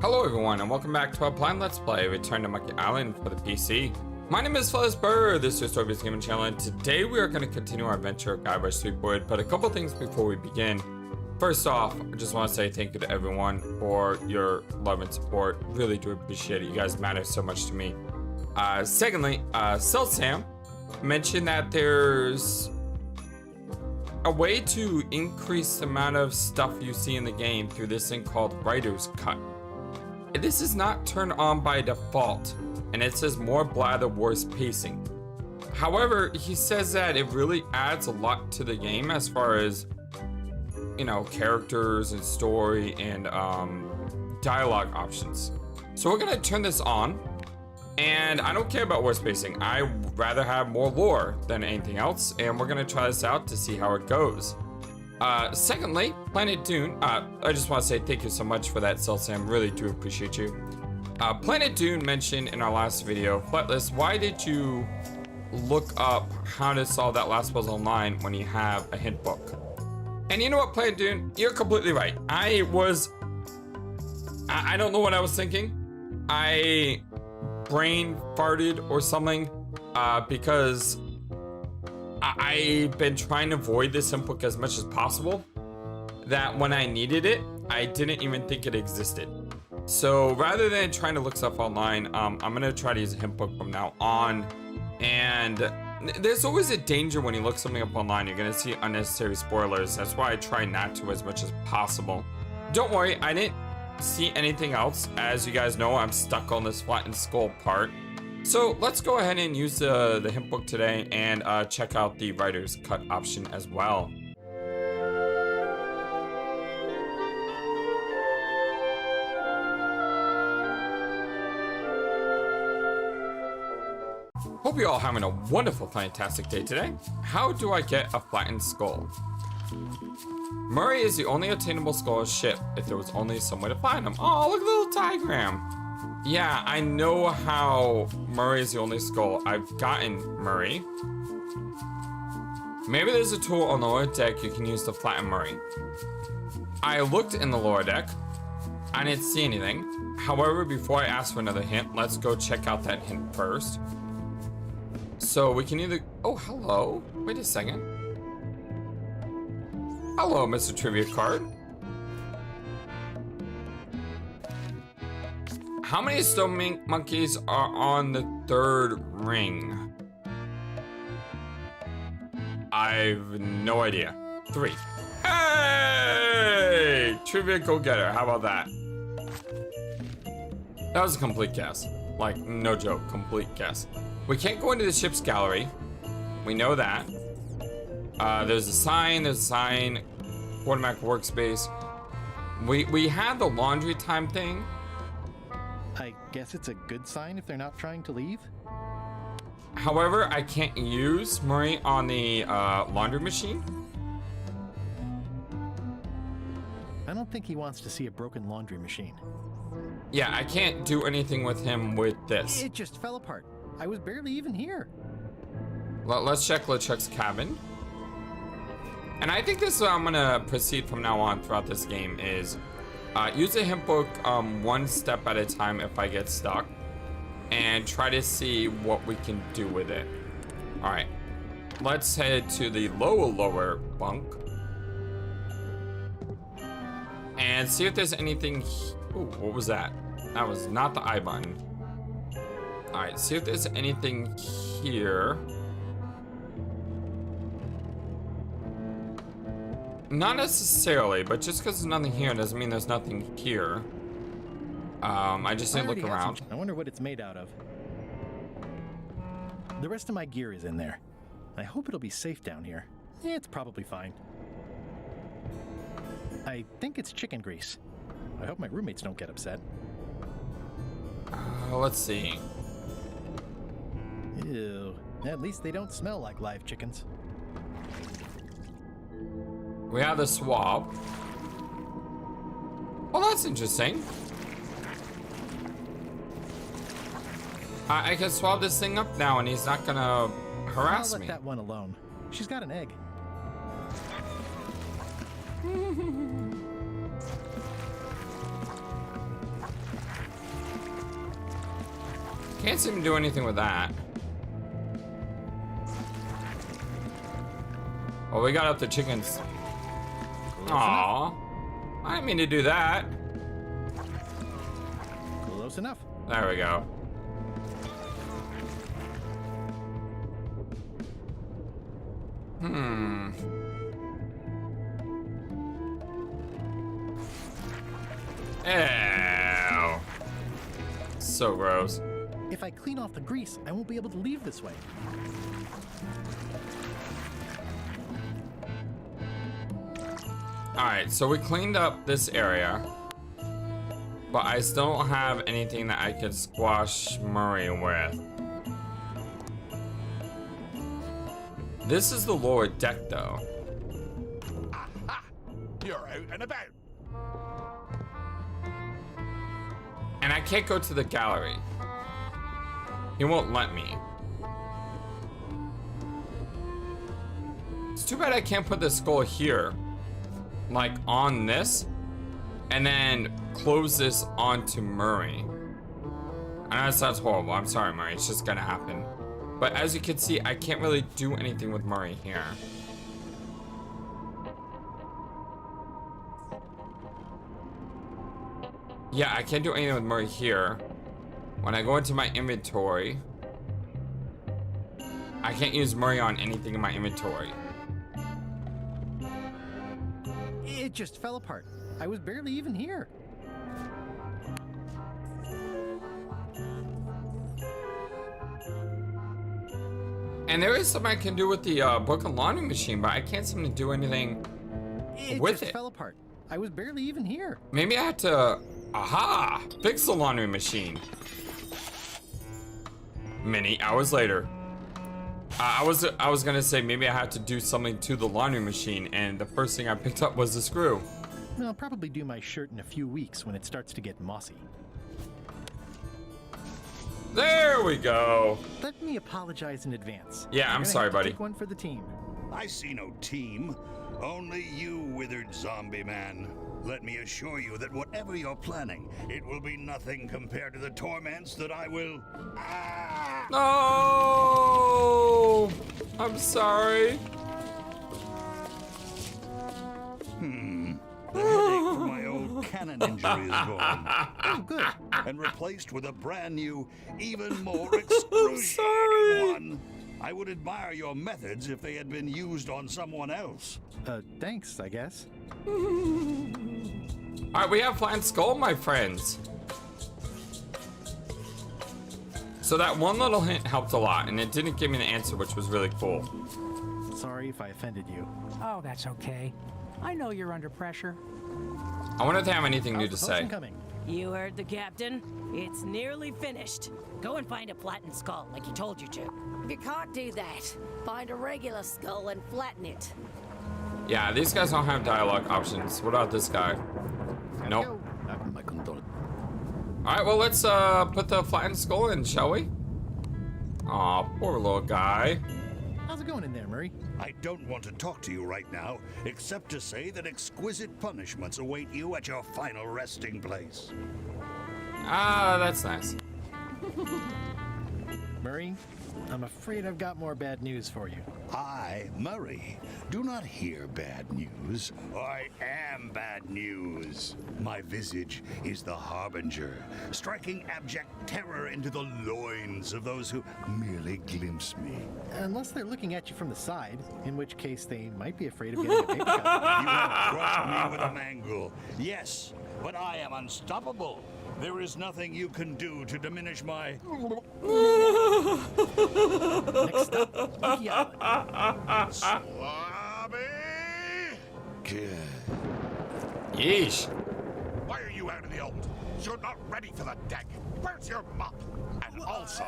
Hello everyone and welcome back to our blind let's play Return to Monkey Island for the PC. My name is FlightlessBird, this is your story-based gaming channel, and today we are going to continue our adventure of Guybrush Threepwood, but a couple things before we begin. First off, I just want to say thank you to everyone for your love and support. Really do appreciate it. You guys matter so much to me. Secondly, Sam mentioned that there's a way to increase the amount of stuff you see in the game through this thing called Writer's Cut. This is not turned on by default, and it says more blather, worse pacing. However, he says that it really adds a lot to the game as far as, you know, characters and story and dialogue options. So we're gonna turn this on, and I don't care about worse pacing. I rather have more lore than anything else, and we're gonna try this out to see how it goes. Secondly, Planet Dune, I just want to say thank you so much for that, Sam. Really do appreciate you. Planet Dune mentioned in our last video, Flightless, why did you look up how to solve that last puzzle online when you have a hint book? And you know what, Planet Dune, you're completely right. I don't know what I was thinking. I brain farted or something, because I've been trying to avoid this hint book as much as possible, that when I needed it, I didn't even think it existed. So rather than trying to look stuff online, I'm gonna try to use a hint book from now on. And there's always a danger when you look something up online, you're gonna see unnecessary spoilers. That's why I try not to as much as possible. Don't worry, I didn't see anything else. As you guys know, I'm stuck on this flattened skull part. So let's go ahead and use the hint book today and check out the Writer's Cut option as well. Hope you're all having a wonderful, fantastic day today. How do I get a flattened skull? Murray is the only attainable skull ship if there was only some way to find him. Oh, look at the little diagram. Yeah, I know how Murray is the only skull. I've gotten Murray. Maybe there's a tool on the lower deck you can use to flatten Murray. I looked in the lower deck. I didn't see anything. However, before I ask for another hint, let's go check out that hint first. So we can either... Oh, hello. Wait a second. Hello, Mr. Trivia Card. How many stone monkeys are on the third ring? I've no idea. 3. Hey! Trivia go-getter. How about that? That was a complete guess. Like, no joke. Complete guess. We can't go into the ship's gallery. We know that. There's a sign. Automatic workspace. We had the laundry time thing. I guess it's a good sign if they're not trying to leave. However, I can't use Murray on the laundry machine. I don't think he wants to see a broken laundry machine. Yeah, I can't do anything with him with this. It just fell apart. I was barely even here. Let's check LeChuck's cabin. And I think this is how I'm gonna proceed from now on throughout this game is use a hint book one step at a time if I get stuck, and try to see what we can do with it. All right, let's head to the lower bunk and see if there's anything. Ooh, what was that? That was not the I button. All right, see if there's anything here. Not necessarily, but just because there's nothing here doesn't mean there's nothing here. I just need to look around. I wonder what it's made out of. The rest of my gear is in there. I hope it'll be safe down here. It's probably fine. I think it's chicken grease. I hope my roommates don't get upset. Let's see. Ew. At least they don't smell like live chickens. We have the swab. Well, that's interesting. I can swab this thing up now and he's not gonna harass me. I'll let that one alone. She's got an egg. Can't seem to do anything with that. Well, we got up the chickens. Aww. I didn't mean to do that. Close enough. There we go. Ew. So gross. If I clean off the grease, I won't be able to leave this way. Alright, so we cleaned up this area. But I still don't have anything that I could squash Murray with. This is the lower deck, though. Aha! You're out and about. And I can't go to the gallery. He won't let me. It's too bad I can't put the skull here. Like, on this. And then close this onto Murray. I know it sounds horrible. I'm sorry, Murray. It's just gonna happen. But as you can see, I can't really do anything with Murray here. Yeah, I can't do anything with Murray here. When I go into my inventory, I can't use Murray on anything in my inventory. It just fell apart. I was barely even here. And there is something I can do with the broken laundry machine, but I can't seem to do anything with it. Fell apart. I was barely even here. Maybe I had to, aha, fix the laundry machine. Many hours later. I was gonna say maybe I had to do something to the laundry machine, and the first thing I picked up was the screw. I'll probably do my shirt in a few weeks when it starts to get mossy. There we go. Let me apologize in advance. Yeah, I'm sorry, buddy. Take one for the team. I see no team. Only you, withered zombie man. Let me assure you that whatever you're planning, it will be nothing compared to the torments that I will... Ah! No! I'm sorry. The headache from my old cannon injury is gone. Oh, good. And replaced with a brand new, even more excruciating one. I would admire your methods if they had been used on someone else. Thanks, I guess. Alright, we have Flying Skull, my friends. So that one little hint helped a lot, and it didn't give me the answer, which was really cool. Sorry if I offended you. Oh, that's okay. I know you're under pressure. I wonder if they have anything new to How's the say. potion coming? You heard the captain. It's nearly finished. Go and find a flattened skull like he told you to. If you can't do that, find a regular skull and flatten it. Yeah, these guys don't have dialogue options. What about this guy? Nope. Alright, well, let's put the flattened skull in, shall we? Aw, poor little guy. How's it going in there, Murray? I don't want to talk to you right now, except to say that exquisite punishments await you at your final resting place. Ah, that's nice. Murray, I'm afraid I've got more bad news for you. I, Murray, do not hear bad news. I am bad news. My visage is the harbinger, striking abject terror into the loins of those who merely glimpse me. Unless they're looking at you from the side, in which case they might be afraid of getting a paper cut. You have crushed me with a mangle. Yes, but I am unstoppable. There is nothing you can do to diminish my... Next stop, Monkey Island. Slobby! Good. Yeesh. Why are you out in the old? You're not ready for the deck. Where's your mop? And also...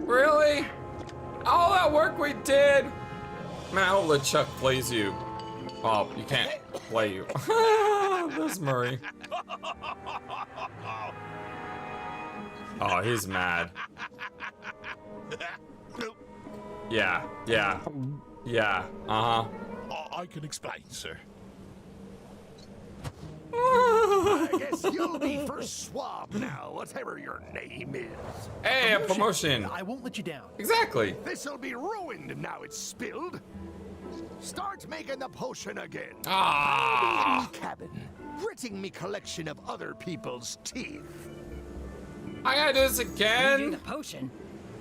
Really? All that work we did? Man, I hope LeChuck plays you. Oh, you can't play you. There's Murray. Oh, he's mad. Yeah. Uh-huh. I can explain, sir. I guess you'll be first swab now, whatever your name is. Hey, a promotion. I won't let you down. Exactly. This'll be ruined now it's spilled. Start making the potion again. Ah. In cabin, gritting me collection of other people's teeth. I gotta do this Making again. the potion?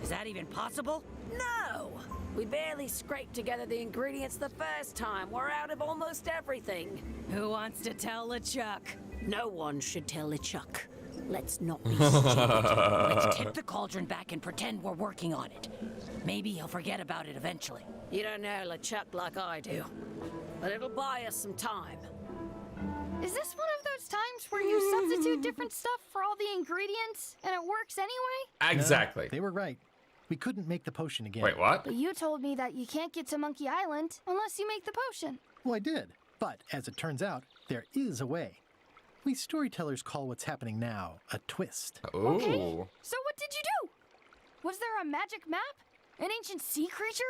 Is that even possible? No! We barely scraped together the ingredients the first time. We're out of almost everything. Who wants to tell LeChuck? No one should tell LeChuck. Let's not be stupid. Let's tip the cauldron back and pretend we're working on it. Maybe he'll forget about it eventually. You don't know LeChuck like I do. But it'll buy us some time. Is this one of those times where you substitute different stuff for all the ingredients and it works anyway? Exactly. They were right. We couldn't make the potion again. Wait, what? But you told me that you can't get to Monkey Island unless you make the potion. Well, I did. But as it turns out, there is a way. We storytellers call what's happening now a twist. Ooh. Okay, so what did you do? Was there a magic map? An ancient sea creature?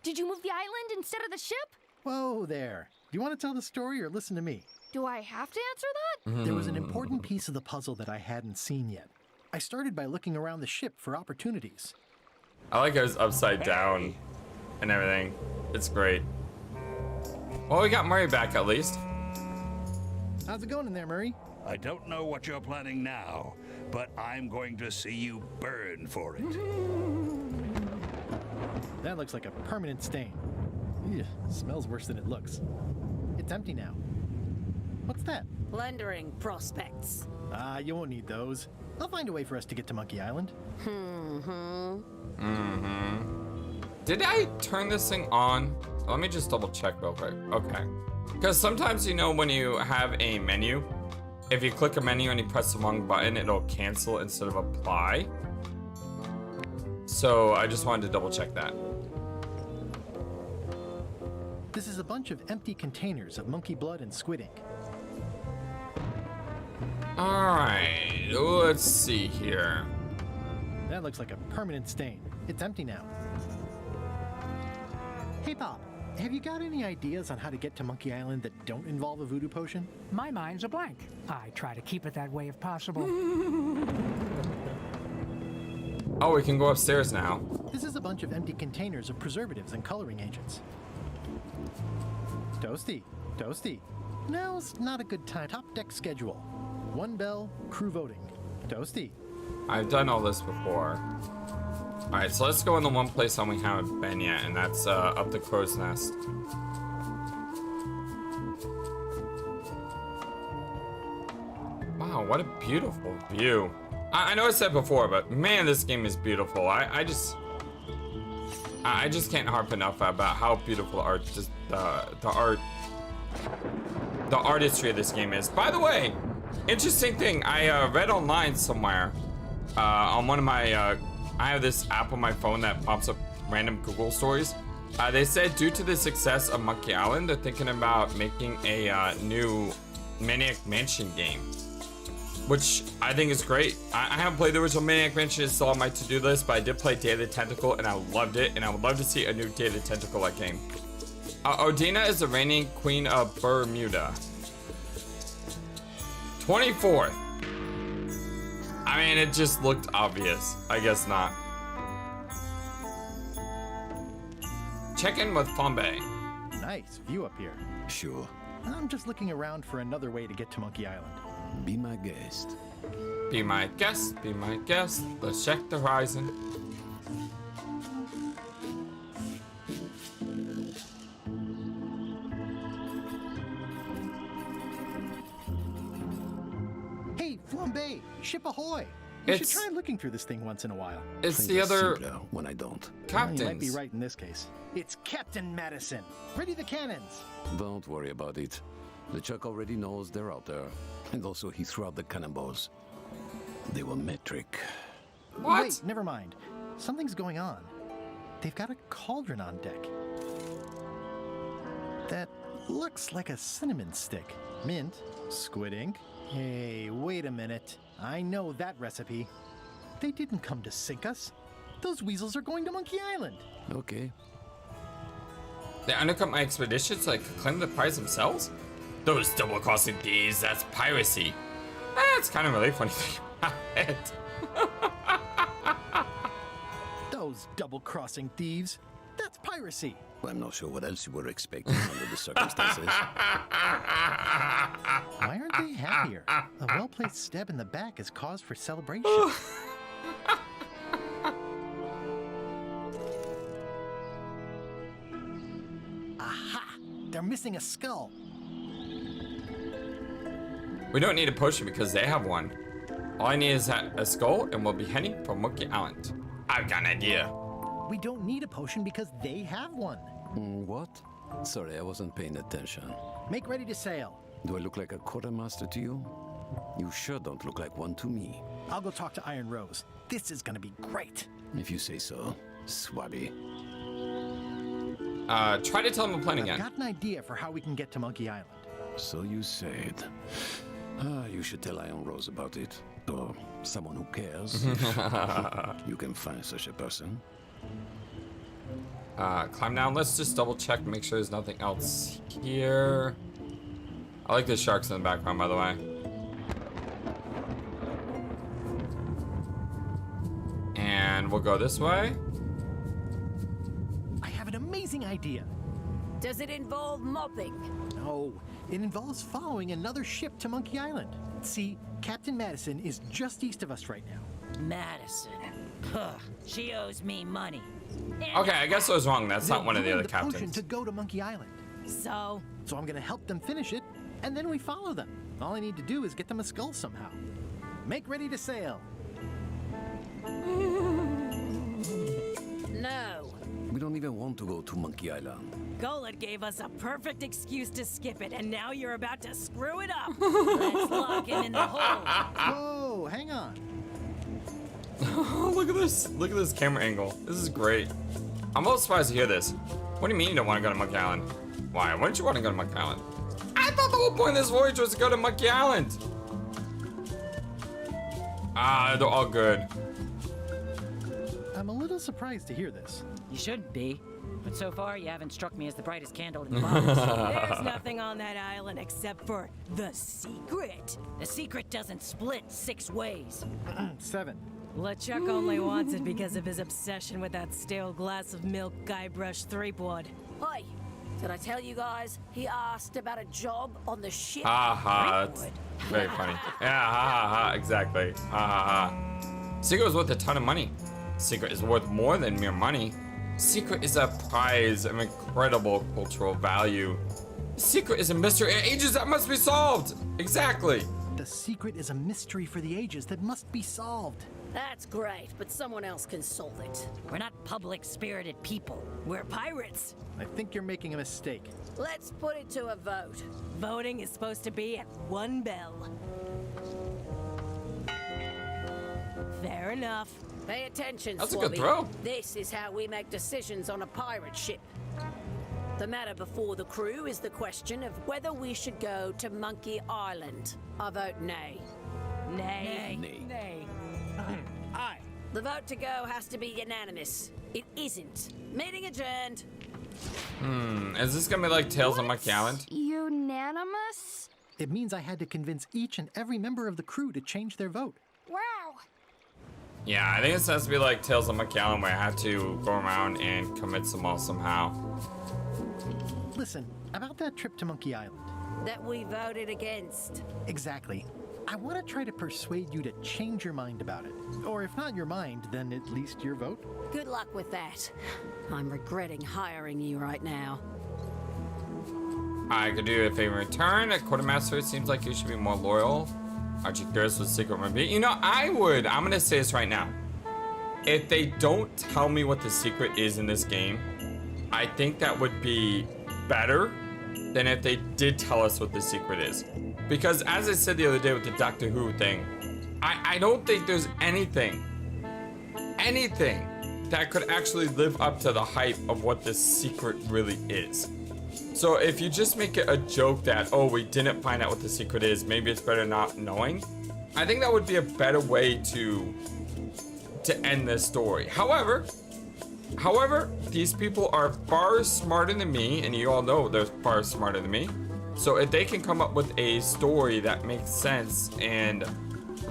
Did you move the island instead of the ship? Whoa there. Do you want to tell the story or listen to me? Do I have to answer that? There was an important piece of the puzzle that I hadn't seen yet. I started by looking around the ship for opportunities. I like how it's upside down and everything. It's great. Well, we got Murray back at least. How's it going in there, Murray? I don't know what you're planning now, but I'm going to see you burn for it. That looks like a permanent stain. Ew, smells worse than it looks. It's empty now. What's that? Plundering prospects. You won't need those. I'll find a way for us to get to Monkey Island. Did I turn this thing on? Let me just double check real quick. Okay. Because sometimes, you know, when you have a menu, if you click a menu and you press the wrong button, it'll cancel instead of apply. So I just wanted to double check that. This is a bunch of empty containers of monkey blood and squid ink. Alright, let's see here. That looks like a permanent stain. It's empty now. Hey, Bob, have you got any ideas on how to get to Monkey Island that don't involve a voodoo potion? My mind's a blank. I try to keep it that way if possible. Oh, we can go upstairs now. This is a bunch of empty containers of preservatives and coloring agents. Toasty, Toasty. Now's not a good time. Top deck schedule. 1 bell, crew voting. Toasty. I've done all this before. Alright, so let's go in the one place that we haven't been yet, and that's up the crow's nest. Wow, what a beautiful view. I know I said before, but man, this game is beautiful. I just can't harp enough about how beautiful the artistry of this game is. By the way, interesting thing, I read online somewhere on one of my I have this app on my phone that pops up random Google stories. They said due to the success of Monkey Island, they're thinking about making a new Maniac Mansion game, which I think is great. I haven't played the original Maniac Mansion, it's still on my to-do list, but I did play Day of the Tentacle and I loved it, and I would love to see a new Day of the Tentacle-like game. Odina is the reigning queen of Bermuda. 24th. I mean, it just looked obvious. I guess not. Check in with Flambe. Nice view up here. Sure. I'm just looking around for another way to get to Monkey Island. Be my guest. Be my guest, be my guest. Let's check the horizon. Hey, Flambe, ship ahoy! You should It's- try looking through this thing once in a while. It's Things the are other simpler when I don't. You might be captains. right in this case. It's Captain Madison. Ready the cannons. Don't worry about it. LeChuck already knows they're out there. And also he threw out the cannonballs. They were metric. What? Wait, never mind. Something's going on. They've got a cauldron on deck. That looks like a cinnamon stick. Mint, squid ink. Hey, wait a minute. I know that recipe. They didn't come to sink us. Those weasels are going to Monkey Island. Okay. They undercut my expedition so I could claim the prize themselves? Those double-crossing thieves, that's piracy. That's kind of really funny thing about it. Those double-crossing thieves. That's piracy. Well, I'm not sure what else you were expecting under the circumstances. Why aren't they happier? A well-placed stab in the back is cause for celebration. Aha! They're missing a skull. We don't need a potion because they have one. All I need is a skull and we'll be heading for Monkey Island. I've got an idea. We don't need a potion because they have one. What? Sorry, I wasn't paying attention. Make ready to sail. Do I look like a quartermaster to you? You sure don't look like one to me. I'll go talk to Iron Rose. This is gonna be great. If you say so, Swabby. Try to tell them the plan I've again. got an idea for how we can get to Monkey Island. So you said. You should tell Iron Rose about it. Or someone who cares. You can find such a person. Climb down. Let's just double check, make sure there's nothing else here. I like the sharks in the background, by the way. And we'll go this way. I have an amazing idea. Does it involve mopping? No, it involves following another ship to Monkey Island. See, Captain Madison is just east of us right now. Madison. Huh. She owes me money. Okay, I guess I was wrong. That's not one of the other potion captains. to go to Monkey Island. So? So I'm gonna help them finish it, and then we follow them. All I need to do is get them a skull somehow. Make ready to sail. No. We don't even want to go to Monkey Island. Golett gave us a perfect excuse to skip it, and now you're about to screw it up. Let's lock him in the hole. Whoa, hang on. Oh, look at this. Look at this camera angle. This is great. I'm a little surprised to hear this. What do you mean you don't want to go to Monkey Island? Why? Wouldn't you want to go to Monkey Island? I thought the whole point of this voyage was to go to Monkey Island. Ah, they're all good. I'm a little surprised to hear this. You shouldn't be. But so far, you haven't struck me as the brightest candle in the box. There's nothing on that island except for the secret. The secret doesn't split 6 ways. 7. LeChuck only wants it because of his obsession with that stale glass of milk Guybrush Threepwood. Hey, did I tell you guys? He asked about a job on the ship. Ha ha. It's very funny. Yeah, ha ha ha. Exactly. Ha ha ha. Secret is worth a ton of money. Secret is worth more than mere money. Secret is a prize of incredible cultural value. Secret is a mystery of ages that must be solved. Exactly. The secret is a mystery for the ages that must be solved. That's great, but someone else can solve it. We're not public-spirited people. We're pirates. I think you're making a mistake. Let's put it to a vote. Voting is supposed to be at 1 bell. Fair enough. Pay attention, That's a Swabby. good throw. This is how we make decisions on a pirate ship. The matter before the crew is the question of whether we should go to Monkey Island. I vote nay. Nay. Nay. Nay. Aye. The vote to go has to be unanimous. It isn't. Meeting adjourned. Is this gonna be like Tales on Monkey Island? Unanimous? It means I had to convince each and every member of the crew to change their vote. Wow. Yeah, I think this has to be like Tales on Monkey Island where I had to go around and convince them all somehow. Listen, about that trip to Monkey Island. That we voted against. Exactly. I want to try to persuade you to change your mind about it. Or if not your mind, then at least your vote. Good luck with that. I'm regretting hiring you right now. I could do a favor in return. A quartermaster, it seems like you should be more loyal. Aren't you curious what the secret might be? You know, I would. I'm gonna say this right now. If they don't tell me what the secret is in this game, I think that would be better than if they did tell us what the secret is. Because as I said the other day with the Doctor Who thing, I don't think there's anything that could actually live up to the hype of what the secret really is. So if you just make it a joke that, oh, we didn't find out what the secret is, maybe it's better not knowing, I think that would be a better way to to end this story. However, these people are far smarter than me, and you all know they're far smarter than me. So if they can come up with a story that makes sense and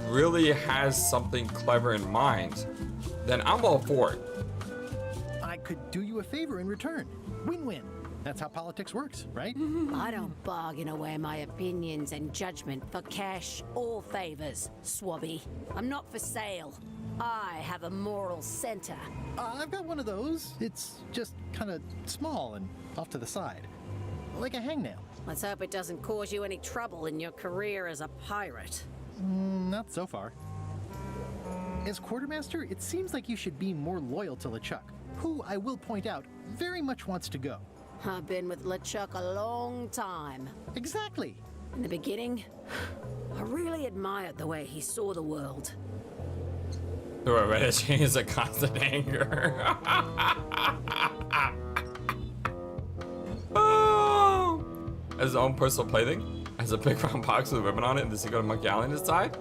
really has something clever in mind, then I'm all for it. I could do you a favor in return. Win-win. That's how politics works, right? I don't bargain away my opinions and judgment for cash or favors, Swabby. I'm not for sale. I have a moral center. I've got one of those. It's just kind of small and off to the side. Like a hangnail. Let's hope it doesn't cause you any trouble in your career as a pirate. Not so far. As quartermaster, it seems like you should be more loyal to LeChuck, who, I will point out, very much wants to go. I've been with LeChuck a long time. Exactly. In the beginning, I really admired the way he saw the world. Through a Reddit chain is a constant anger. Oh! As his own personal plaything, as a big round box with a ribbon on it, and the secret of Monkey Island inside.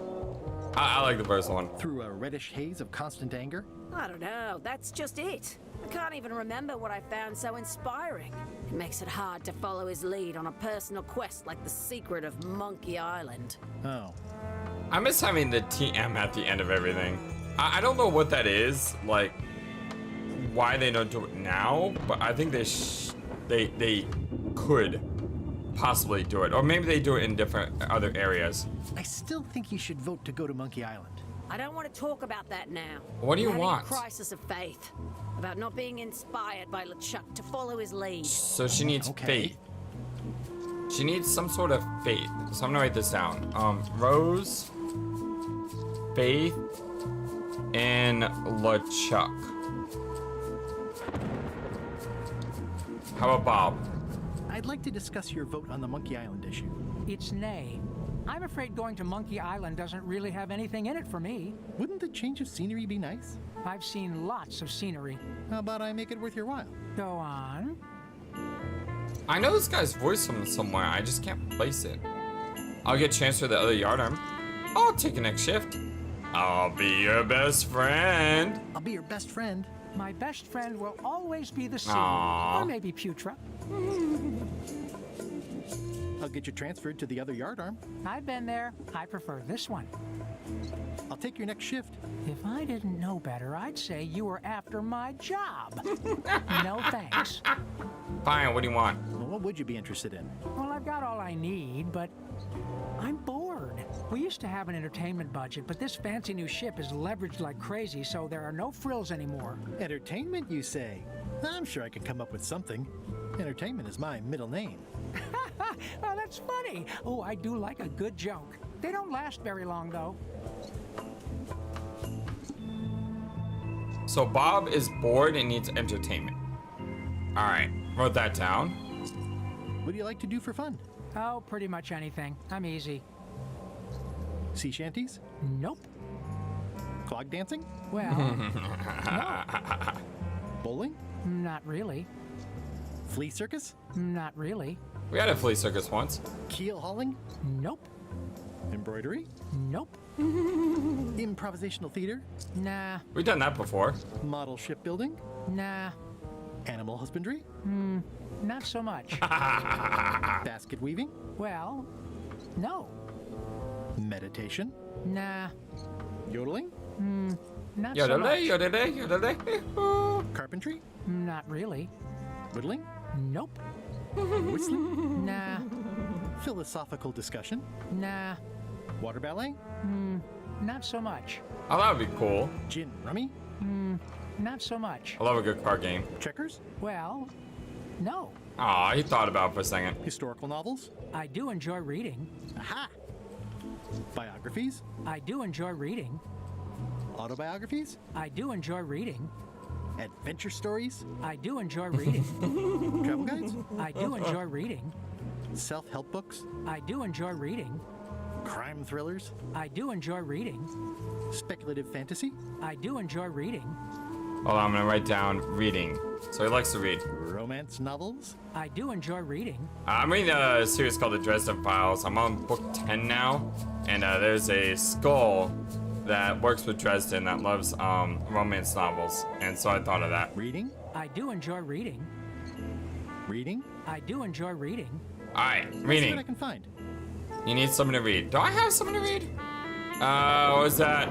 I like the first one. Through a reddish haze of constant anger? I don't know, that's just it. I can't even remember what I found so inspiring. It makes it hard to follow his lead on a personal quest like the secret of Monkey Island. Oh. I miss having the TM at the end of everything. I don't know what that is, like, why they don't do it now, but I think they could possibly do it, or maybe they do it in different other areas. I still think you should vote to go to Monkey Island. I don't want to talk about that now. What do you I'm having want? A crisis of faith about not being inspired by LeChuck to follow his lead. So she needs Okay. faith. She needs some sort of faith. So I'm gonna write this down. Rose, faith, and LeChuck. How about Bob? I'd like to discuss your vote on the Monkey Island issue. It's nay. I'm afraid going to Monkey Island doesn't really have anything in it for me. Wouldn't the change of scenery be nice? I've seen lots of scenery. How about I make it worth your while? Go on. I know this guy's voice from somewhere. I just can't place it. I'll get transferred to the other yardarm. I'll take a next shift. I'll be your best friend. I'll be your best friend. My best friend will always be the sea. Aww. Or maybe Putra. I'll get you transferred to the other yardarm. I've been there. I prefer this one. I'll take your next shift. If I didn't know better, I'd say you were after my job. No thanks. Fine, what do you want? Well, what would you be interested in? Well, I've got all I need, but I'm bored. We used to have an entertainment budget, but this fancy new ship is leveraged like crazy, so there are no frills anymore. Entertainment, you say? I'm sure I could come up with something. Entertainment is my middle name. Oh, that's funny. Oh, I do like a good joke. They don't last very long, though. So Bob is bored and needs entertainment. All right, wrote that down. What do you like to do for fun? Oh, pretty much anything. I'm easy. Sea shanties? Nope. Clog dancing? Well, Bowling? not really. Flea circus? Not really. We had a flea circus once. Keel hauling? Nope. Embroidery? Nope. Improvisational theater? Nah. We've done that before. Model shipbuilding? Nah. Animal husbandry? Not so much. Basket weaving? Well, no. Meditation? Nah. Yodeling? Not so Yodelay, much. yodelay, yodelay. Carpentry? Not really. Whittling? Nope. Whistling? Nah. Philosophical discussion? Nah. Water ballet? Not so much. Oh, that would be cool. Gin rummy? Not so much. I love a good card game. Checkers? Well, no. Aw, he thought about it for a second. Historical novels? I do enjoy reading. Aha! Biographies? I do enjoy reading. Autobiographies? I do enjoy reading. Adventure stories? I do enjoy reading. Travel guides? I do enjoy reading. Self-help books? I do enjoy reading. Crime thrillers? I do enjoy reading. Speculative fantasy? I do enjoy reading. Hold on, I'm gonna write down reading. So he likes to read. Romance novels? I do enjoy reading. I'm reading a series called The Dresden Files. I'm on book 10 now, and there's a skull that works with Dresden that loves romance novels, and so I thought of that. Reading? I do enjoy reading. Reading? I do enjoy reading. All right, Let's see reading. what I can find. You need something to read. Do I have something to read? What was that?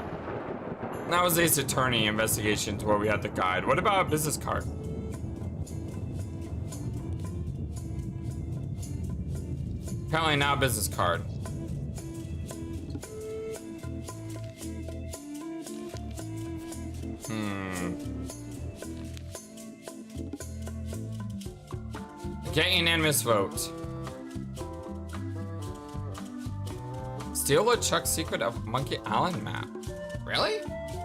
That was Ace Attorney investigation to where we had the guide. What about a business card? Apparently not a business card. Get unanimous vote. Steal LeChuck's secret of Monkey Island map. Really?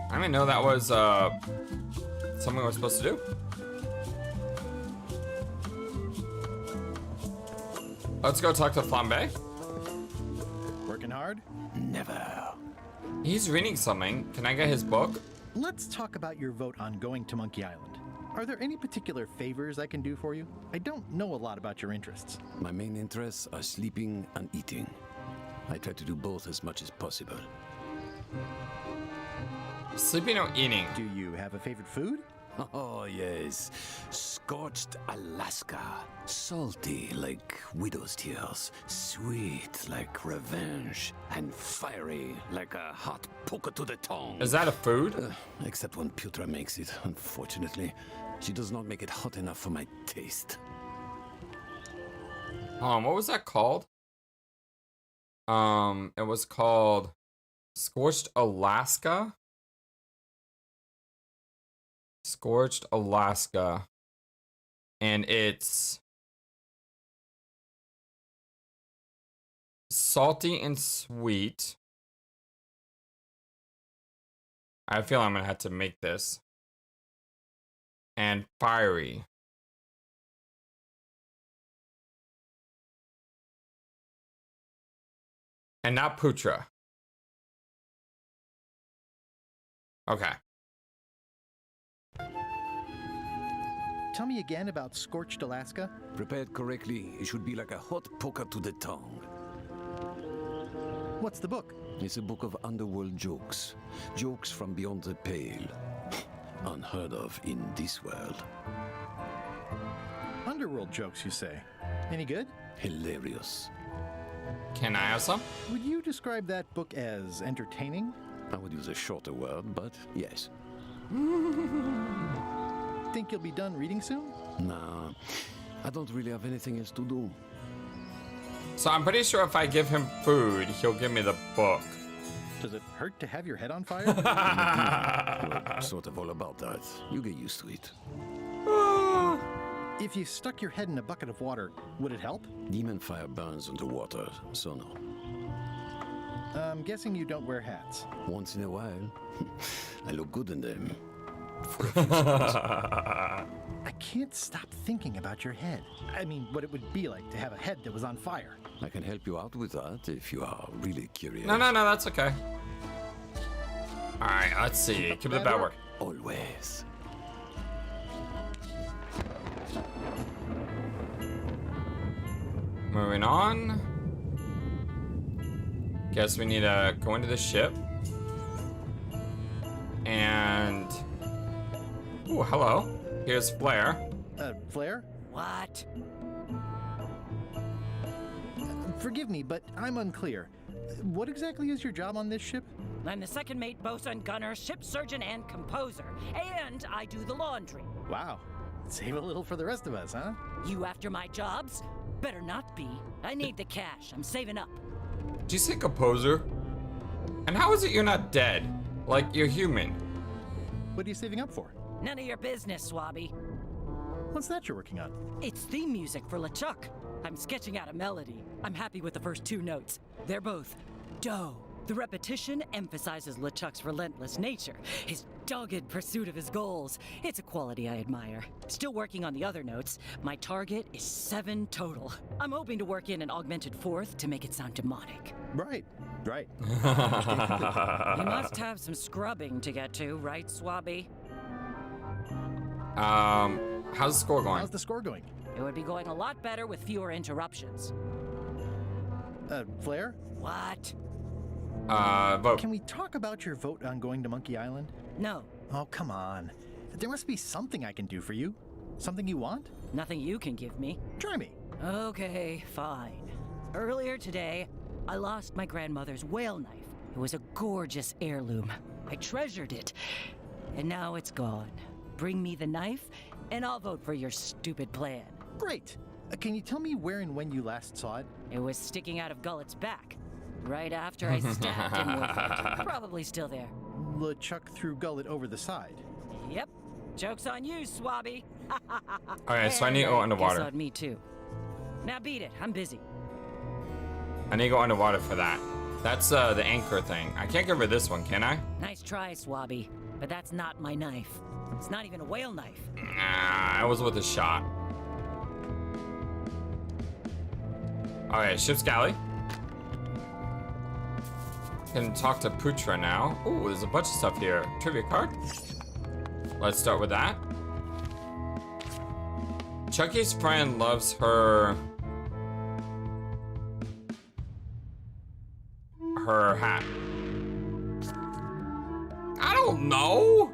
I didn't know that was something we're supposed to do. Let's go talk to Flambe. Working hard? Never. He's reading something. Can I get his book? Let's talk about your vote on going to Monkey Island. Are there any particular favors I can do for you? I don't know a lot about your interests. My main interests are sleeping and eating. I try to do both as much as possible. Sleeping or eating? Do you have a favorite food? Oh, yes. Scorched Alaska. Salty like widow's tears. Sweet like revenge. And fiery like a hot poker to the tongue. Is that a food? Except when Putra makes it, unfortunately. She does not make it hot enough for my taste. What was that called? It was called Scorched Alaska. Scorched Alaska. And it's salty and sweet. I feel I'm gonna have to make this. And fiery. And not Putra. Okay. Tell me again about Scorched Alaska. Prepared correctly, it should be like a hot poker to the tongue. What's the book? It's a book of underworld jokes. Jokes from beyond the pale. Unheard of in this world. Underworld jokes, you say? Any good? Hilarious. Can I have some? Would you describe that book as entertaining? I would use a shorter word, but yes. Think you'll be done reading soon? Nah, I don't really have anything else to do. So I'm pretty sure if I give him food, he'll give me the book. Does it hurt to have your head on fire? Well, sort of all about that. You get used to it. If you stuck your head in a bucket of water, would it help? Demon fire burns underwater, so no. I'm guessing you don't wear hats. Once in a while, I look good in them. I can't stop thinking about your head. I mean, what it would be like to have a head that was on fire. I can help you out with that if you are really curious. No, that's okay. Alright, let's see. Keep up the bad work. Always. Moving on. Guess we need to go into the ship. And... Ooh, hello. Here's Flair. Flair? What? Forgive me, but I'm unclear. What exactly is your job on this ship? I'm the second mate, bosun, gunner, ship surgeon, and composer. And I do the laundry. Wow. Save a little for the rest of us, huh? You after my jobs? Better not be. I need the cash. I'm saving up. Did you say composer? And how is it you're not dead? Like, you're human. What are you saving up for? None of your business, Swabby. What's that you're working on? It's theme music for LeChuck. I'm sketching out a melody. I'm happy with the first two notes. They're both do. The repetition emphasizes LeChuck's relentless nature, his dogged pursuit of his goals. It's a quality I admire. Still working on the other notes. My target is 7 total. I'm hoping to work in an augmented fourth to make it sound demonic. Right. You must have some scrubbing to get to, right, Swabby? How's the score going? How's the score going? It would be going a lot better with fewer interruptions. Flair? What? Vote. Can we talk about your vote on going to Monkey Island? No, Oh, come on. There must be something I can do for you. Something you want? nothing you can give me. Try me. Okay, fine. Earlier today, I lost my grandmother's whale knife. It was a gorgeous heirloom. I treasured it. And now it's gone. Bring me the knife, and I'll vote for your stupid plan. Great. Can you tell me where and when you last saw it? It was sticking out of Gullet's back. Right after I stabbed him with it. Probably still there. LeChuck threw Gullet over the side. Yep. Joke's on you, Swabby. Okay, so I need to go underwater. Guess on me too. Now beat it. I'm busy. I need to go underwater for that. That's the anchor thing. I can't get rid of this one, can I? Nice try, Swabby. But that's not my knife. It's not even a whale knife. Nah, I was with a shot. Alright, ship's galley. Can talk to Putra now. Ooh, there's a bunch of stuff here. Trivia card. Let's start with that. Chucky's friend loves her hat. I don't know.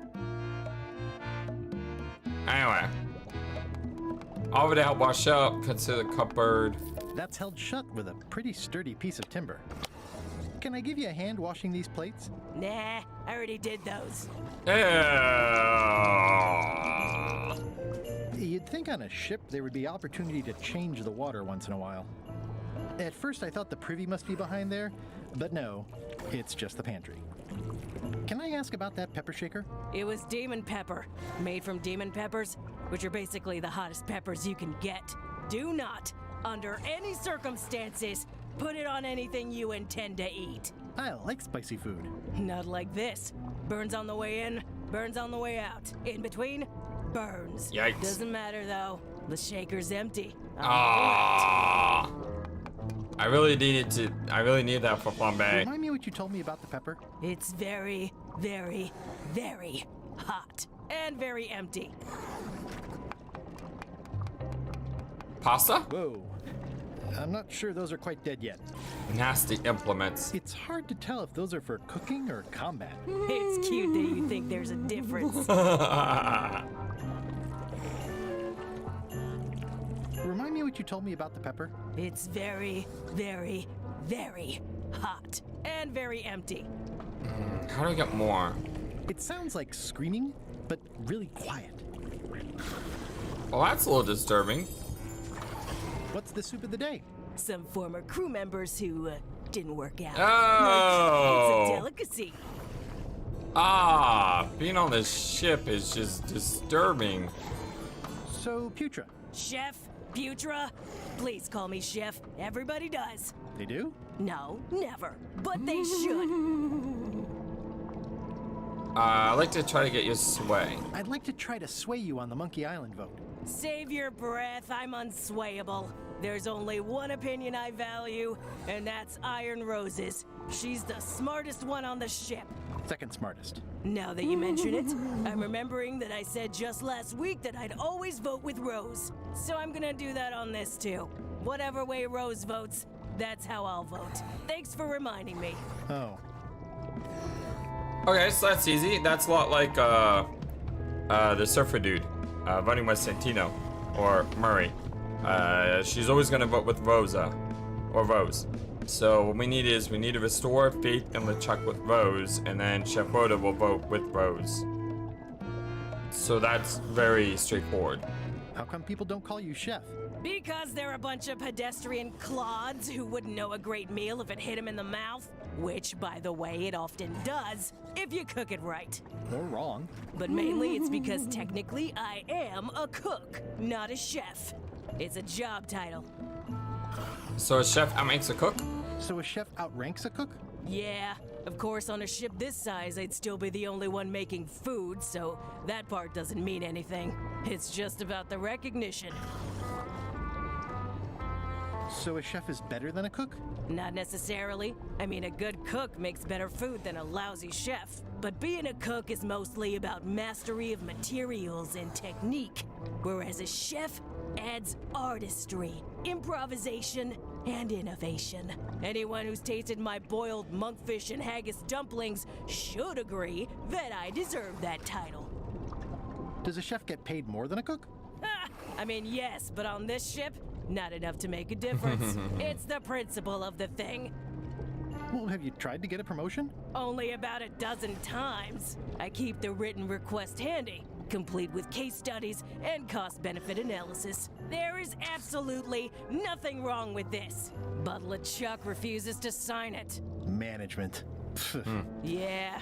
Anyway. Over to help wash up. Consider the cupboard. That's held shut with a pretty sturdy piece of timber. Can I give you a hand washing these plates? Nah, I already did those. You'd think on a ship there would be opportunity to change the water once in a while. At first I thought the privy must be behind there, but no, it's just the pantry. Can I ask about that pepper shaker? It was demon pepper, made from demon peppers, which are basically the hottest peppers you can get. Do not, under any circumstances, put it on anything you intend to eat. I like spicy food. Not like this. Burns on the way in, burns on the way out. In between, burns. Yikes. Doesn't matter though. The shaker's empty. Ah. I really need that for flambe. Remind me what you told me about the pepper? It's very, very, very hot. And very empty. Pasta? Whoa. I'm not sure those are quite dead yet. Nasty implements. It's hard to tell if those are for cooking or combat. It's cute that you think there's a difference. Remind me what you told me about the pepper? It's very, very, very hot. And very empty. How do I get more? It sounds like screaming, but really quiet. Well, that's a little disturbing. What's the soup of the day? Some former crew members who didn't work out. Oh! It's a delicacy. Ah, being on this ship is just disturbing. So, Putra. Chef, Putra, please call me Chef. Everybody does. They do? No, never. But they should. I'd like to try to get you sway. I'd like to try to sway you on the Monkey Island vote. Save your breath, I'm unswayable. There's only one opinion I value, and that's Iron Rose's. She's the smartest one on the ship. Second smartest. Now that you mention it, I'm remembering that I said just last week that I'd always vote with Rose. So I'm gonna do that on this too. Whatever way Rose votes, that's how I'll vote. Thanks for reminding me. Oh. Okay, so that's easy. That's a lot like the surfer dude, voting with Santino or Murray. She's always gonna vote with Rosa or Rose. So what we need to restore faith in LeChuck with Rose, and then Chef Rhoda will vote with Rose. So that's very straightforward. How come people don't call you chef? Because they're a bunch of pedestrian clods who wouldn't know a great meal if it hit them in the mouth. Which, by the way, it often does, if you cook it right. Or wrong. But mainly it's because technically I am a cook, not a chef. It's a job title. So a chef outmakes a cook? So a chef outranks a cook? Yeah, of course on a ship this size I'd still be the only one making food, so that part doesn't mean anything. It's just about the recognition. So a chef is better than a cook? Not necessarily. I mean, a good cook makes better food than a lousy chef. But being a cook is mostly about mastery of materials and technique, whereas a chef adds artistry, improvisation, and innovation. Anyone who's tasted my boiled monkfish and haggis dumplings should agree that I deserve that title. Does a chef get paid more than a cook? I mean, yes, but on this ship, not enough to make a difference. It's the principle of the thing. Well, have you tried to get a promotion? Only about a dozen times. I keep the written request handy, complete with case studies and cost-benefit analysis. There is absolutely nothing wrong with this, but LeChuck refuses to sign it. Management. Yeah.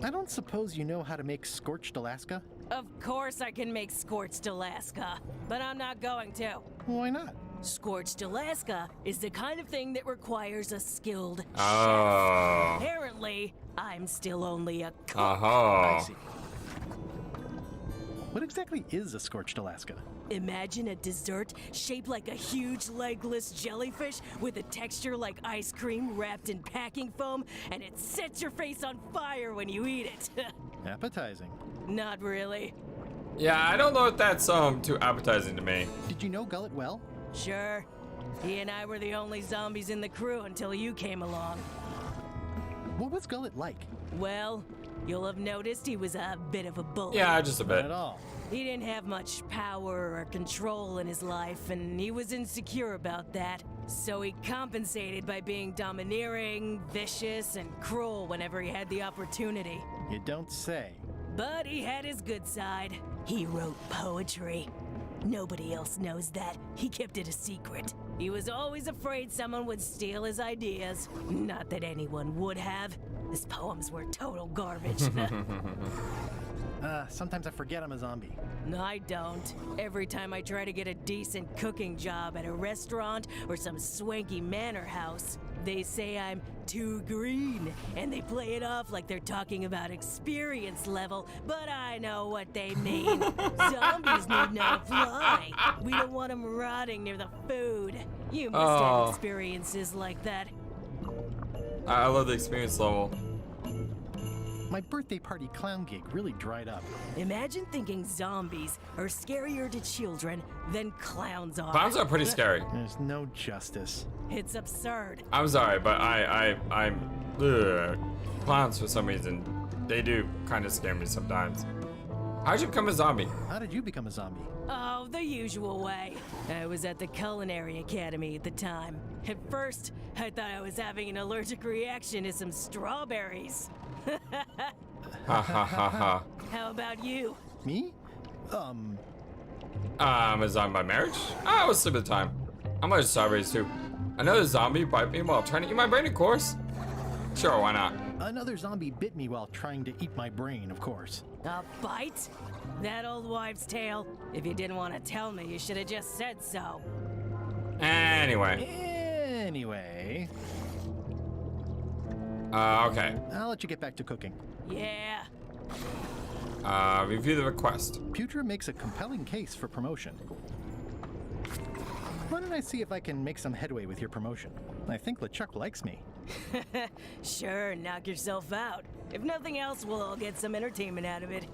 I don't suppose you know how to make scorched Alaska? Of course I can make scorched Alaska, but I'm not going to. Why not? Scorched Alaska is the kind of thing that requires a skilled chef. Apparently, I'm still only a cook. I see. What exactly is a scorched Alaska? Imagine a dessert shaped like a huge legless jellyfish with a texture like ice cream wrapped in packing foam, and it sets your face on fire when you eat it. Appetizing. Not really. Yeah, I don't know if that's too appetizing to me. Did you know Gullet well? Sure. He and I were the only zombies in the crew until you came along. What was Gullet like? Well, you'll have noticed he was a bit of a bully. Yeah, just a bit. Not at all. He didn't have much power or control in his life, and he was insecure about that. So he compensated by being domineering, vicious, and cruel whenever he had the opportunity. You don't say. But he had his good side. He wrote poetry. Nobody else knows that. He kept it a secret. He was always afraid someone would steal his ideas. Not that anyone would have. His poems were total garbage. Sometimes I forget I'm a zombie. No, I don't. Every time I try to get a decent cooking job at a restaurant or some swanky manor house, they say I'm too green, and they play it off like they're talking about experience level, but I know what they mean. Zombies need not fly. We don't want them rotting near the food. You must have experiences like that. I love the experience level. My birthday party clown gig really dried up. Imagine thinking zombies are scarier to children than clowns are. Clowns are pretty scary. There's no justice. It's absurd. I'm sorry, but I'm clowns for some reason. They do kind of scare me sometimes. How'd you become a zombie? How did you become a zombie? Oh, the usual way. I was at the Culinary Academy at the time. At first, I thought I was having an allergic reaction to some strawberries. Ha ha ha ha. How about you? Me? I'm a zombie by marriage? Ah, it was a bit of time. I'm allergic to strawberries too. Another zombie bite me while trying to eat my brain, of course. Sure, why not? Another zombie bit me while trying to eat my brain, of course. A bite? That old wives' tale? If you didn't want to tell me, you should have just said so. Anyway. Okay. I'll let you get back to cooking. Yeah. Review the request. Putra makes a compelling case for promotion. Why don't I see if I can make some headway with your promotion? I think LeChuck likes me. Sure, knock yourself out. If nothing else, we'll all get some entertainment out of it.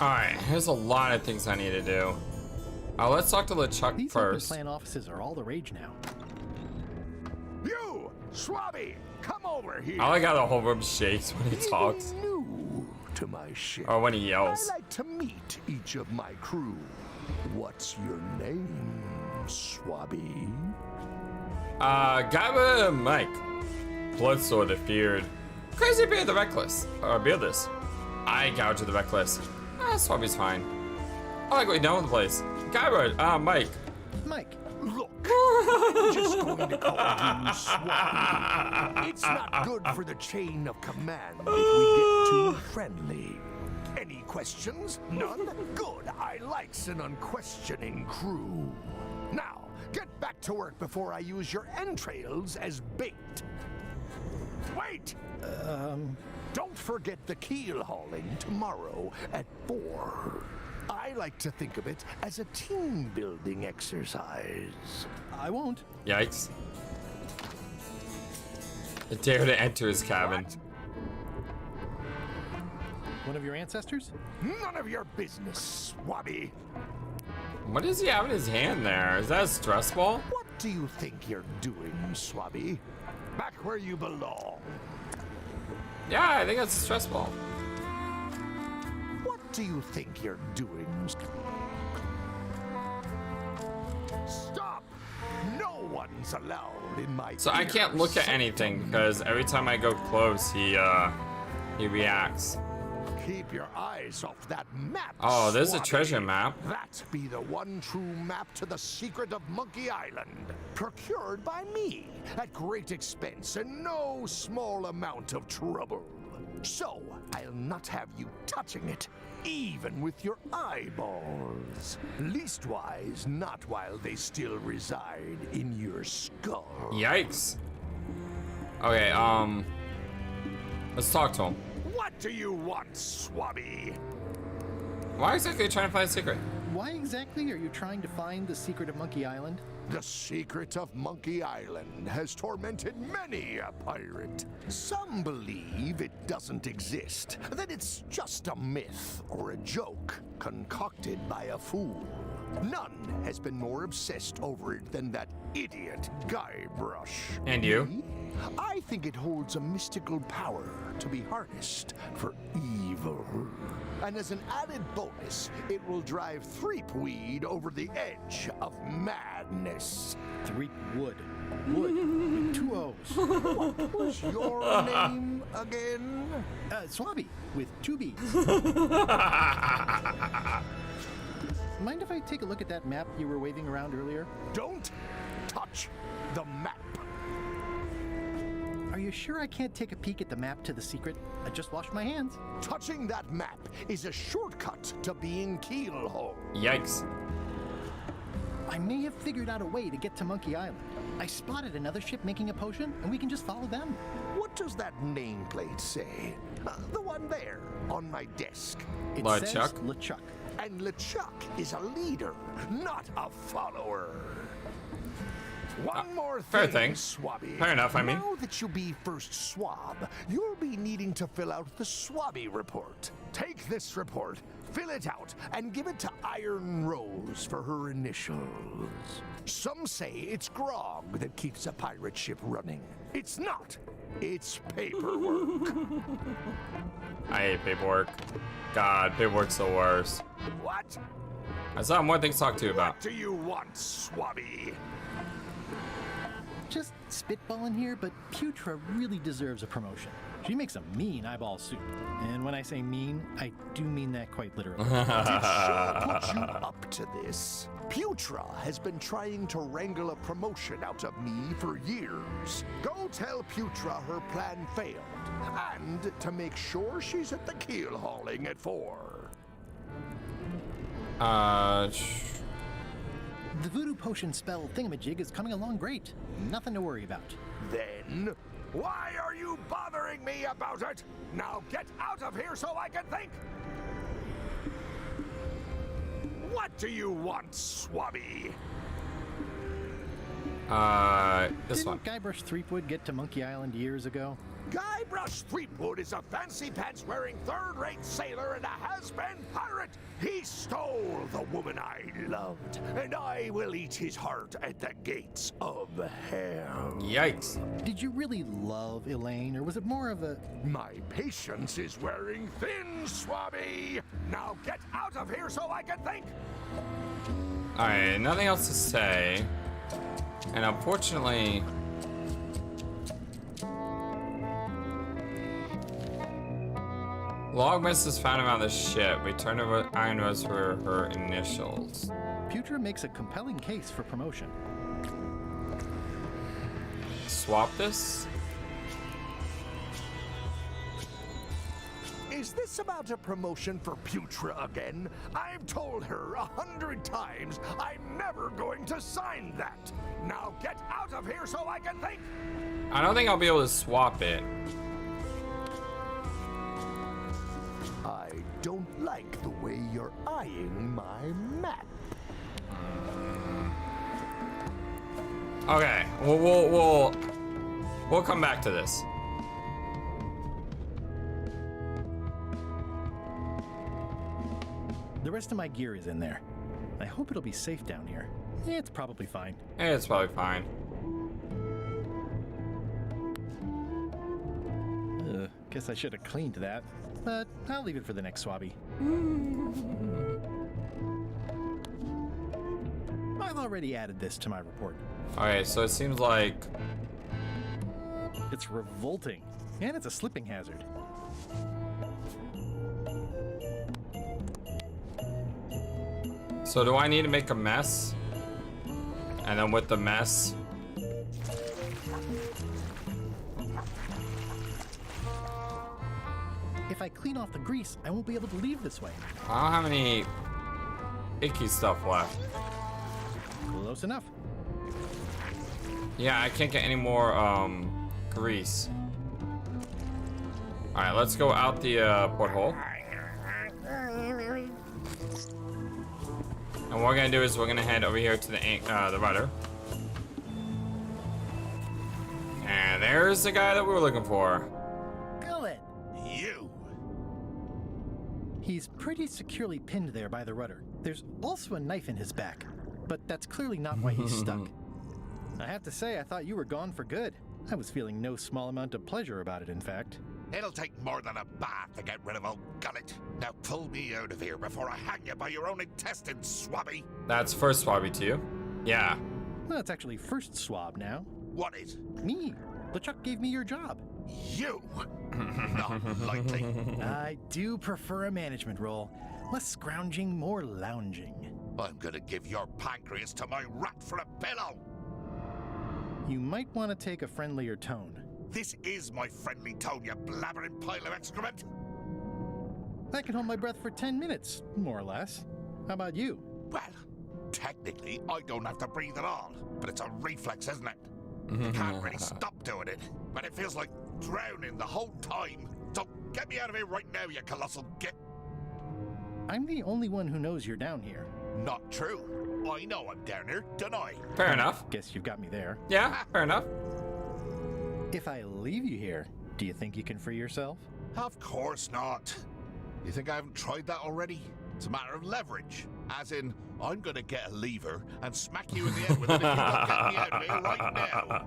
Alright, here's a lot of things I need to do. Let's talk to LeChuck These first. open plan offices are all the rage now. You, Swabby, come over here. I like how the whole room shakes when he talks. New to my ship. Or when he yells. I like to meet each of my crew. What's your name, Swabby? Guybrush Mike. Bloodsword the Feared. Crazy Beard the Reckless. Or Beardless. Eye Gouger the Reckless. Swabby's fine. I like what you're doing with the place. Guybrush, Mike. Mike. Look, I'm just going to call you Swabby. It's not good for the chain of command if we get too friendly. Any questions? None? Good. I likes an unquestioning crew. Now, get back to work before I use your entrails as bait. Wait! Don't forget the keel hauling tomorrow at 4. I like to think of it as a team-building exercise. I won't. Yikes. I dare to enter his cabin. What? One of your ancestors? None of your business, Swabby. What does he have in his hand there? Is that a stress ball? What do you think you're doing, Swabby? Back where you belong. Yeah, I think that's a stress ball. What do you think you're doing? Stop! No one's allowed in my So I can't look at anything because every time I go close, he reacts. Keep your eyes off that map. Oh, there's a Swabby. treasure map. That be the one true map to the secret of Monkey Island. Procured by me at great expense and no small amount of trouble. So, I'll not have you touching it, even with your eyeballs. Leastwise, not while they still reside in your skull. Yikes. Okay, let's talk to him. What do you want, Swabby? Why exactly are you trying to find a secret? Why exactly are you trying to find the secret of Monkey Island? The secret of Monkey Island has tormented many a pirate. Some believe it doesn't exist, that it's just a myth or a joke concocted by a fool. None has been more obsessed over it than that idiot Guybrush. And you? Me? I think it holds a mystical power to be harnessed for evil. And as an added bonus, it will drive Threepweed over the edge of madness. Threepwood. Wood. With 2 O's. What was your name again? Swabby. With 2 B's. Mind if I take a look at that map you were waving around earlier? Don't touch the map. Are you sure I can't take a peek at the map to the secret? I just washed my hands. Touching that map is a shortcut to being keelhauled. Yikes. I may have figured out a way to get to Monkey Island. I spotted another ship making a potion, and we can just follow them. What does that nameplate say? The one there, on my desk. It LeChuck? says LeChuck. And LeChuck is a leader, not a follower. One more fair thing, thing. Swabby. Fair enough, I mean. Now that you be first swab, you'll be needing to fill out the Swabby report. Take this report, fill it out, and give it to Iron Rose for her initials. Some say it's grog that keeps a pirate ship running. It's not. It's paperwork. I hate paperwork. God, paperwork's the worst. What? I still have more things to talk to you about. What do you want, Swabby? Just spitballing here, but Putra really deserves a promotion. She makes a mean eyeball soup. And when I say mean, I do mean that quite literally. Did she put you up to this? Putra has been trying to wrangle a promotion out of me for years. Go tell Putra her plan failed, and to make sure she's at the keel hauling at 4. The voodoo potion spell thingamajig is coming along great. Nothing to worry about. Then, why are you bothering me about it? Now get out of here so I can think! What do you want, Swabby? This one. Didn't Guybrush Threepwood get to Monkey Island years ago? Guybrush Threepwood is a fancy pants wearing third-rate sailor and a has-been pirate. He stole the woman I loved, and I will eat his heart at the gates of hell. Yikes. Did you really love Elaine, or was it more of a... My patience is wearing thin, Swabby. Now get out of here so I can think. Alright, nothing else to say. And unfortunately... Log messages found around the ship. Return to Iron Rose for her initials. Putra makes a compelling case for promotion. Swap this? Is this about a promotion for Putra again? I've told her 100 times I'm never going to sign that. Now get out of here so I can think. I don't think I'll be able to swap it. I don't like the way you're eyeing my map. Okay, we'll come back to this. The rest of my gear is in there. I hope it'll be safe down here. It's probably fine. It's probably fine. Guess I should have cleaned that, but I'll leave it for the next swabby. I've already added this to my report. Okay, so it seems like... It's revolting, and it's a slipping hazard. So do I need to make a mess? And then with the mess... If I clean off the grease, I won't be able to leave this way. I don't have any icky stuff left. Close enough. Yeah, I can't get any more grease. Alright, let's go out the porthole. And what we're gonna do is we're gonna head over here to the rudder. And there's the guy that we were looking for. Gillet! You! He's pretty securely pinned there by the rudder. There's also a knife in his back, but that's clearly not why he's stuck. I have to say, I thought you were gone for good. I was feeling no small amount of pleasure about it, in fact. It'll take more than a bath to get rid of old Gullet. Now pull me out of here before I hang you by your own intestines, swabby. That's first swabby to you. Yeah. Well, that's actually first swab now. What is? Me. LeChuck gave me your job. You? Not likely. I do prefer a management role. Less scrounging, more lounging. I'm gonna give your pancreas to my rat for a pillow. You might want to take a friendlier tone. This is my friendly tone, you blabbering pile of excrement. I can hold my breath for 10 minutes, more or less. How about you? Well, technically, I don't have to breathe at all, but it's a reflex, isn't it? You can't really stop doing it, but it feels like drowning the whole time. So get me out of here right now, you colossal git. I'm the only one who knows you're down here. Not true. I know I'm down here, don't I? Fair enough. Guess you've got me there. Yeah, fair enough. If I leave you here, do you think you can free yourself? Of course not. You think I haven't tried that already? It's a matter of leverage. As in, I'm gonna get a lever and smack you in the head with it if you don't get me out of here right now.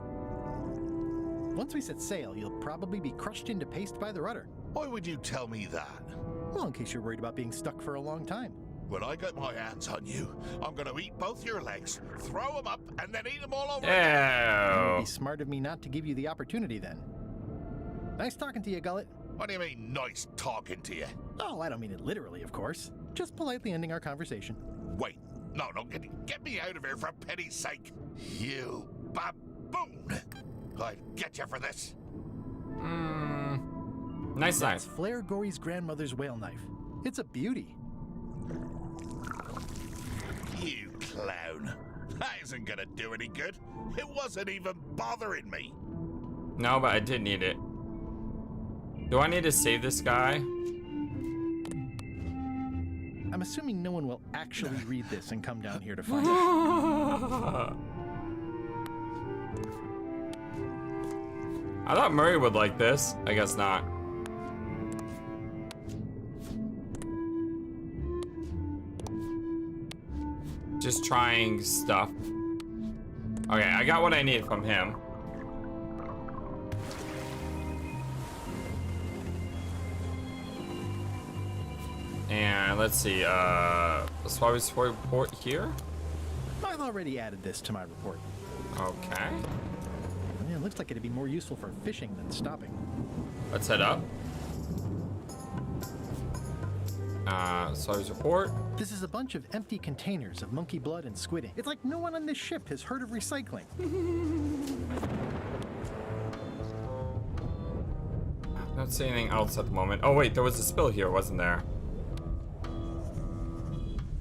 Once we set sail, you'll probably be crushed into paste by the rudder. Why would you tell me that? Well, in case you're worried about being stuck for a long time. When I get my hands on you, I'm gonna eat both your legs, throw them up, and then eat them all over again. It would Ew. be smart of me not to give you the opportunity then. Nice talking to you, Gullet. What do you mean, nice talking to you? Oh, I don't mean it literally, of course. Just politely ending our conversation. Wait, no, get me out of here for pity's sake. You baboon! I'll get you for this. Nice That's knife. Flair Gory's grandmother's whale knife. It's a beauty. You clown. That isn't gonna do any good. It wasn't even bothering me. No, but I did need it. Do I need to save this guy? I'm assuming no one will actually read this and come down here to find it. I thought Murray would like this. I guess not. Just trying stuff. Okay, I got what I need from him. And let's see, Swabby report here? I've already added this to my report. Okay. Yeah, it looks like it'd be more useful for fishing than stopping. Let's head up. Swabby's report. This is a bunch of empty containers of monkey blood and squid ink. It's like no one on this ship has heard of recycling. Don't see anything else at the moment. Oh wait, there was a spill here, wasn't there?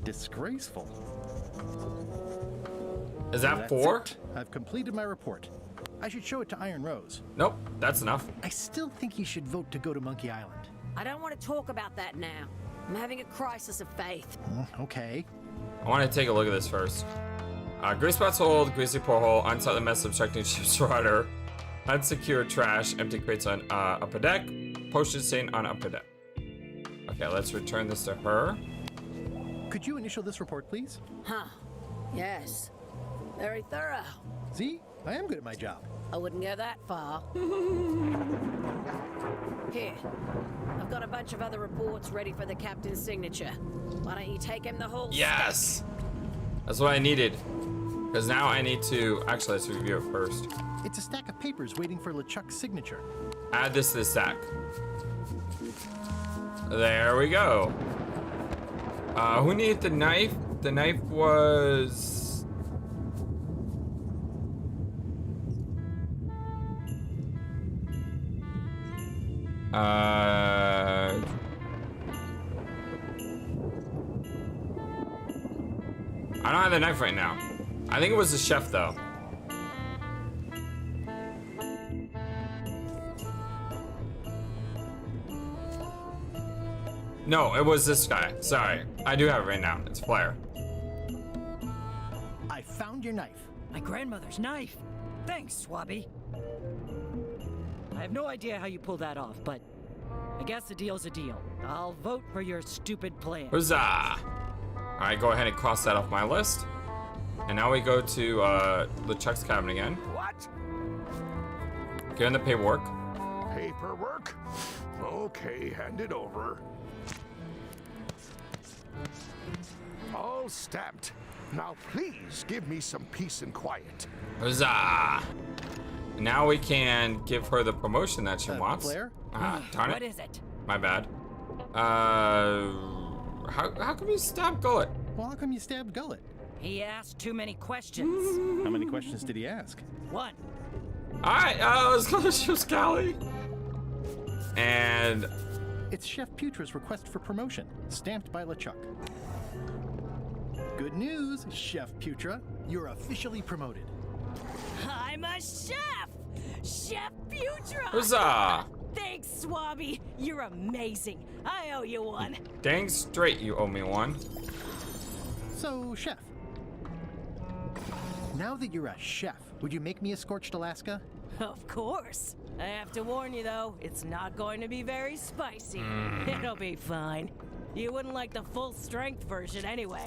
Disgraceful. Is that That's 4? it. I've completed my report. I should show it to Iron Rose. Nope, that's enough. I still think you should vote to go to Monkey Island. I don't want to talk about that now. I'm having a crisis of faith. Okay. I want to take a look at this first. Grease spots hold, greasy porthole, unsightly mess obstructing ship's rudder, unsecure trash, empty crates on upper deck, potion stain on upper deck. Okay, let's return this to her. Could you initial this report, please? Huh. Yes. Very thorough. See? I am good at my job. I wouldn't go that far. Here. I've got a bunch of other reports ready for the captain's signature. Why don't you take him the whole Yes! That's what I needed. Because now I need to... Actually, let's review it first. It's a stack of papers waiting for LeChuck's signature. Add this to the stack. There we go. Who needed the knife? The knife was... I don't have the knife right now. I think it was the chef though. No, it was this guy. Sorry. I do have it right now. It's Flair. I found your knife. My grandmother's knife. Thanks, Swabby. I have no idea how you pulled that off, but I guess a deal's a deal. I'll vote for your stupid plan. Huzzah! Alright, go ahead and cross that off my list. And now we go to LeChuck's cabin again. What? Get in the paperwork. Paperwork? Okay, hand it over. All stamped. Now please give me some peace and quiet. Huzzah! Now we can give her the promotion that she wants. Flair? Darn it. What is it? My bad. How come you stab Gullet? Well, how come you stabbed Gullet? He asked too many questions. How many questions did he ask? One. Alright, let's go to Chef Scally. And It's Chef Putra's request for promotion, stamped by LeChuck. Good news, Chef Putra. You're officially promoted. I'm a chef! Chef Putra! huzzah! Thanks, Swabby. You're amazing. I owe you one. Dang straight you owe me one. So, Chef. Now that you're a chef, would you make me a scorched Alaska? Of course. I have to warn you, though, it's not going to be very spicy. It'll be fine. You wouldn't like the full-strength version anyway.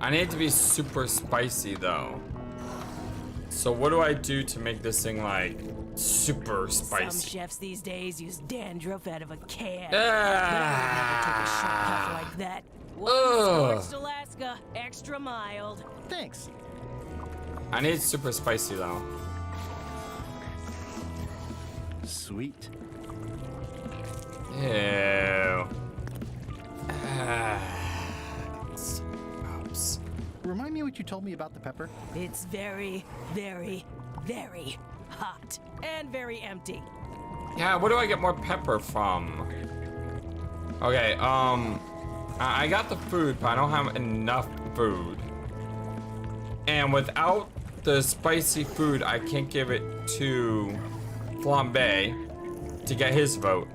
I need it to be super spicy though. So what do I do to make this thing like super spicy? Some chefs these days use dandruff out of a can. Ah. Never took a shortcut like that. One Ugh. scorched Alaska, extra mild. Thanks. I need super spicy though. Sweet. Ew. Remind me what you told me about the pepper? It's very, very, very hot and very empty. Yeah, where do I get more pepper from? Okay, I got the food, but I don't have enough food. And without the spicy food, I can't give it to Flambe to get his vote.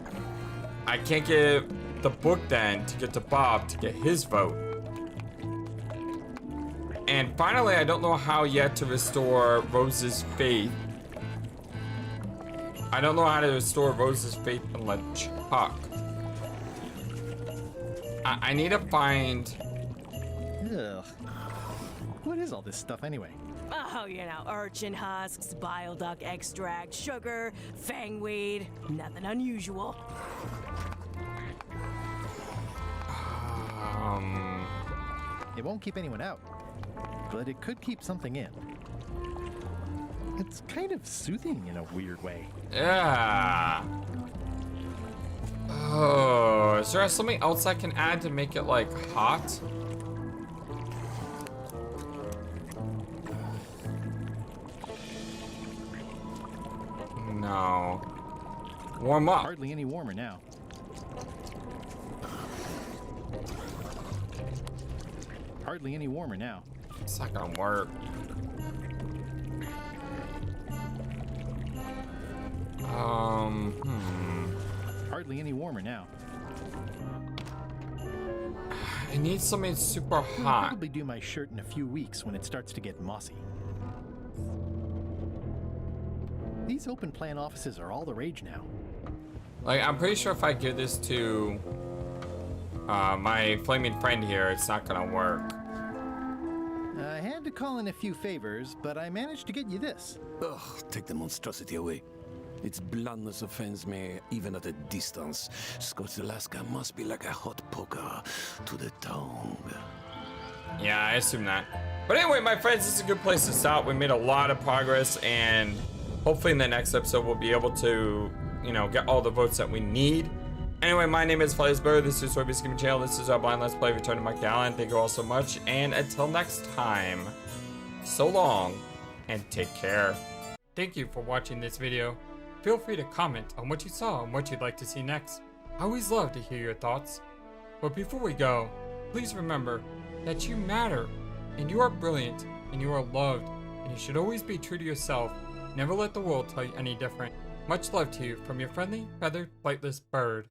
I can't give the book then to get to Bob to get his vote. And finally, I don't know how yet to restore Rose's faith. I don't know how to restore Rose's faith in LeChuck. I need to find... Ugh. What is all this stuff anyway? Oh, you know, urchin husks, bile duck extract, sugar, fangweed. Nothing unusual. It won't keep anyone out, but it could keep something in. It's kind of soothing in a weird way. Yeah. Oh, is there something else I can add to make it like hot? No. Warm up. Hardly any warmer now. Hardly any warmer now. It's not gonna work. Hardly any warmer now. I need something super I'll hot. probably do my shirt in a few weeks when it starts to get mossy. These open plan offices are all the rage now. Like, I'm pretty sure if I give this to my flaming friend here, it's not gonna work. I had to call in a few favors, but I managed to get you this. Ugh, take the monstrosity away. Its bluntness offends me, even at a distance. Scorched Alaska must be like a hot poker to the tongue. Yeah, I assume that. But anyway, my friends, this is a good place to stop. We made a lot of progress, and hopefully in the next episode we'll be able to, you know, get all the votes that we need. Anyway, my name is FlightlessBird. This is Soybeans Gaming Channel. This is our blind Let's Play Return to Monkey Island. Thank you all so much, and until next time, so long, and take care. Thank you for watching this video. Feel free to comment on what you saw and what you'd like to see next. I always love to hear your thoughts. But before we go, please remember that you matter, and you are brilliant, and you are loved, and you should always be true to yourself. Never let the world tell you any different. Much love to you from your friendly, feathered, flightless bird.